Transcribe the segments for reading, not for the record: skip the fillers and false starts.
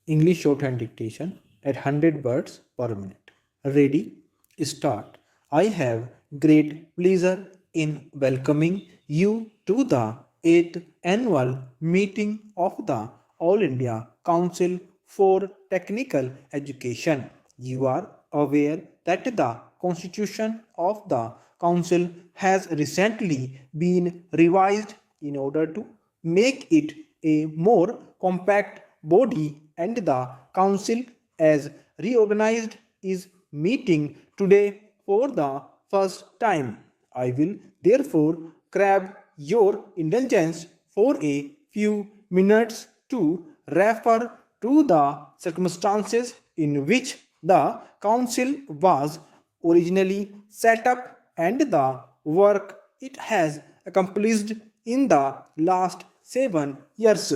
English shorthand dictation at 100 words per minute. Ready? Start. I have great pleasure in welcoming you to the 8th annual meeting of the All India Council for Technical Education. You are aware that the constitution of the council has recently been revised in order to make it a more compact body, and the council as reorganized is meeting today for the first time. I will therefore crave your indulgence for a few minutes to refer to the circumstances in which the council was originally set up and the work it has accomplished in the last 7 years.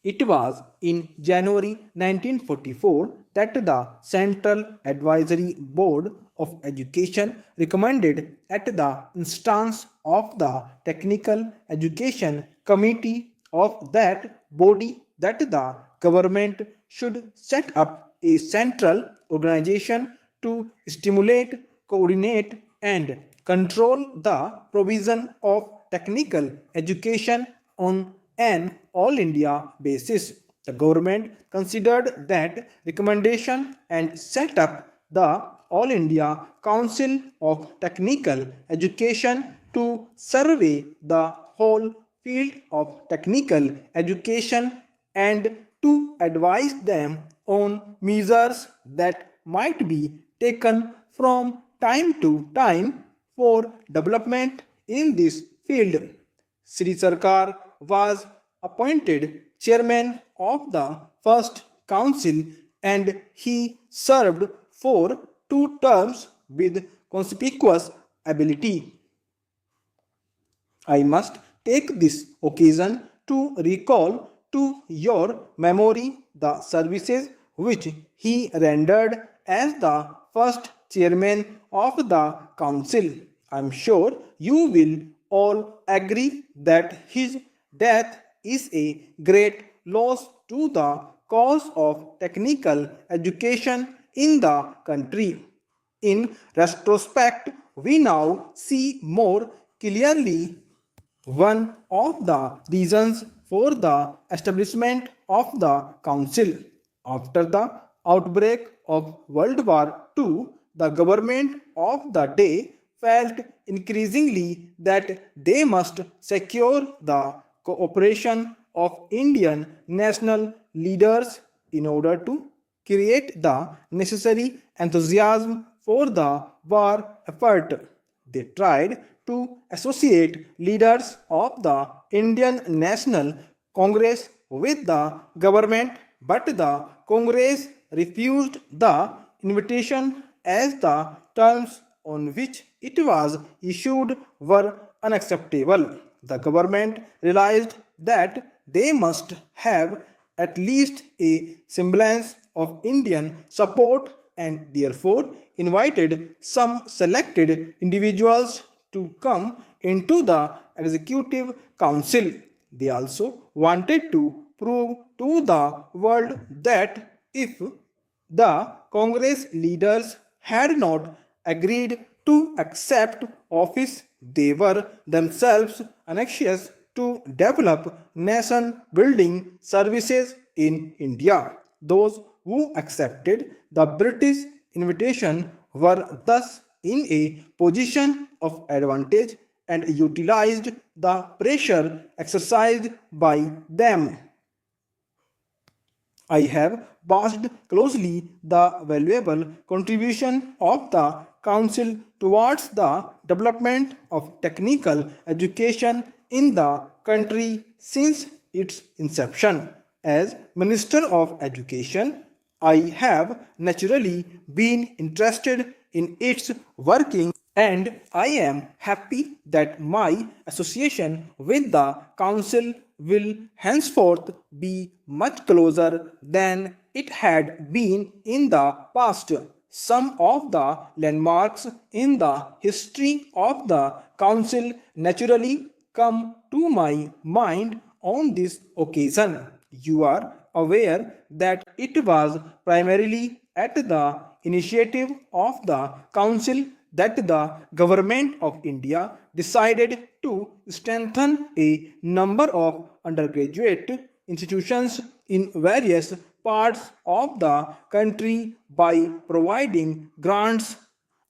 It was in January 1944 that the Central Advisory Board of Education recommended, at the instance of the Technical Education Committee of that body, that the government should set up a central organization to stimulate, coordinate, and control the provision of technical education on an all India basis. The government considered that recommendation and set up the All India Council of Technical Education to survey the whole field of technical education and to advise them on measures that might be taken from time to time for development in this field. Sri Sarkar was appointed chairman of the first council and he served for 2 terms with conspicuous ability. I must take this occasion to recall to your memory the services which he rendered as the first chairman of the council. I am sure you will all agree that his death is a great loss to the cause of technical education in the country. In retrospect, we now see more clearly one of the reasons for the establishment of the council. After the outbreak of World War II, the government of the day felt increasingly that they must secure the cooperation of Indian national leaders in order to create the necessary enthusiasm for the war effort. They tried to associate leaders of the Indian National Congress with the government, but the Congress refused the invitation as the terms on which it was issued were unacceptable. The government realized that they must have at least a semblance of Indian support and therefore invited some selected individuals to come into the executive council. They also wanted to prove to the world that if the Congress leaders had not agreed to accept office, they were themselves anxious to develop nation building services in India. Those who accepted the British invitation were thus in a position of advantage and utilized the pressure exercised by them. I have watched closely the valuable contribution of the Council towards the development of technical education in the country since its inception. As Minister of Education, I have naturally been interested in its working, and I am happy that my association with the Council will henceforth be much closer than it had been in the past. Some of the landmarks in the history of the Council naturally come to my mind on this occasion. You are aware that it was primarily at the initiative of the Council that the Government of India decided to strengthen a number of undergraduate institutions in various parts of the country by providing grants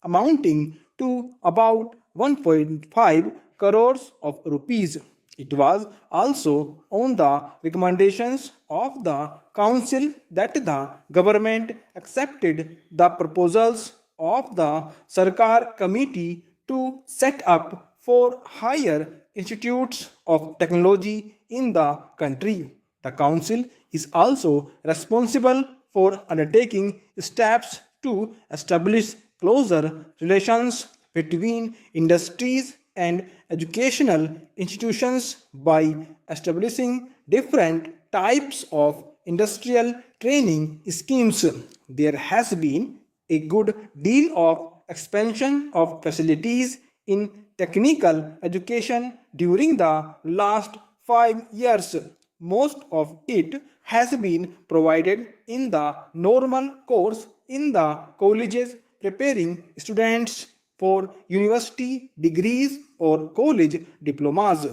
amounting to about 1.5 crores of rupees. It was also on the recommendations of the council that the government accepted the proposals of the Sarkar committee to set up four higher institutes of technology in the country. The council is also responsible for undertaking steps to establish closer relations between industries and educational institutions by establishing different types of industrial training schemes. There has been a good deal of expansion of facilities in technical education during the last 5 years. Most of it has been provided in the normal course in the colleges, preparing students for university degrees or college diplomas.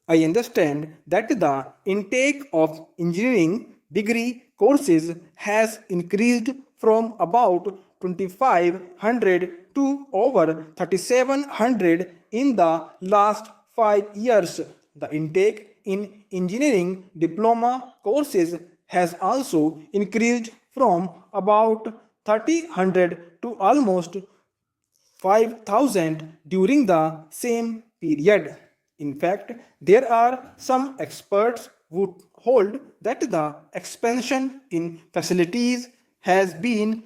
I understand that the intake of engineering degree courses has increased from about 2500 to over 3700 in the last 5 years. The intake in engineering diploma courses has also increased from about 3000 to almost 5,000 during the same period. In fact, there are some experts who hold that the expansion in facilities has been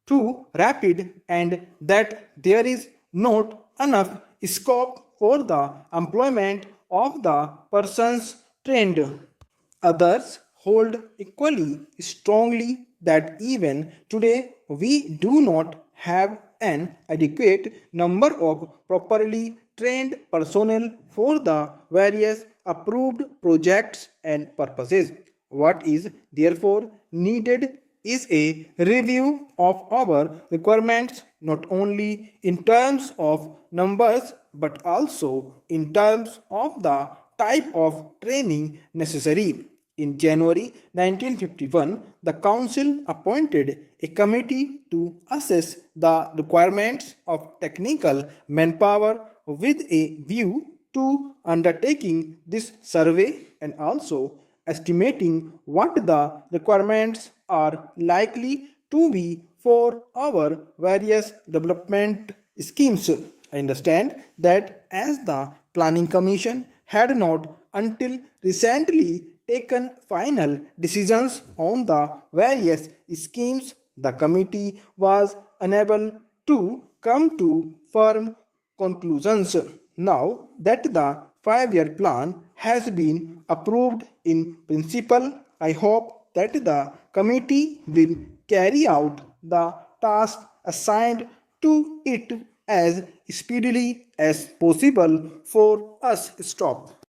too rapid and that there is not enough scope for the employment of the persons trained. Others hold equally strongly that even today we do not have an adequate number of properly trained personnel for the various approved projects and purposes. What is therefore needed is a review of our requirements not only in terms of numbers but also in terms of the type of training necessary. In January 1951, the Council appointed a committee to assess the requirements of technical manpower with a view to undertaking this survey and also estimating what the requirements are likely to be for our various development schemes. I understand that as the Planning Commission had not until recently taken final decisions on the various schemes, the committee was unable to come to firm conclusions. Now that the 5 year plan has been approved in principle, I hope that the committee will carry out the task assigned to it as speedily as possible for us stop.